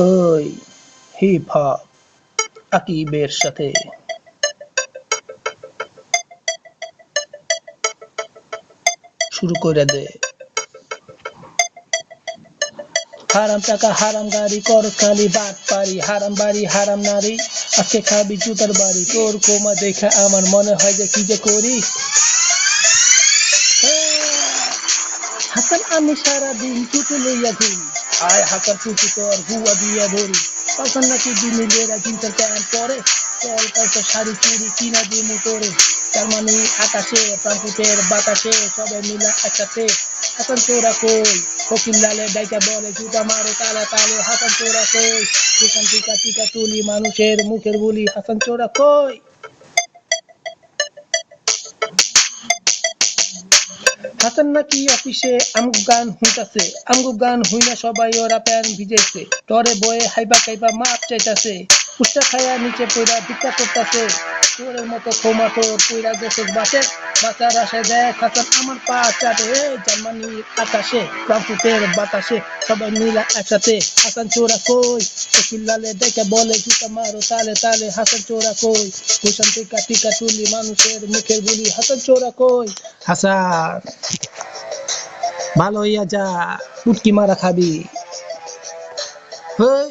ওই hip hop আকিবের সাথে শুরু করে দে। হারাম টাকা হারাম গাড়ি কর খালি বাট পারি, হারাম বাড়ি হারাম নারী, আজকে খাবি জুতার বাড়ি। তোর কোমা দেখে আমার মনে হয় যে কি যে করি। হাসান আমি সারাদিন চুটু লইয়া ঘুরি, আয় হাসান চুটু তোর হুয়া দিয়া ধরি। তখন নাকি দিমিলেরা জিন্সের প্যান্ট পরে, চল কালকে শাড়ি চুড়ি কিনা দিয়ে মোটরে। তার মানে আকাশে প্রাঙ্কুটের বাতাসে সবাই মিলা একসাথে। হাসান তোরা কই, ফকির লালে ডাইকা বলে জুতা মারো তালে তালে। হাসান তোরা কই, এখান টিকা টিকা তুলি মানুষের মুখের বুলি। হাসান তোরা কই। হাসান নাকি অফিসে আমগো গান হইতাছে, আমগো গান হইনা সবাই ওরা প্যান ভিজাইছে। টরে বয়ে হাইবা কাইবা মাপ চাইতাছে, পুষ্টা খায়া নিচে পইরা ভিক্ষা করতাছে। তোরের মতো ক্ষমা তোর পইরা দেশের বাসে, বাঁচার আশায় দেখ হাসান আমার পা চাটে। জার্মানির আকাশে ফ্রাঙ্কফুর্টের বাতাসে সবাই মিলা একসাথে। হাসান চোরা কই, ফকির লালে দেখে বলে জুতা মারো তালে তালে। হাসান চোরা কই, কুশান টিকা টিকা তুলি মানুষের মুখের বুলি। হাসান চোরা কই। হাসান ভালো হইয়া যা, পুটকি মারা খাবি। হেই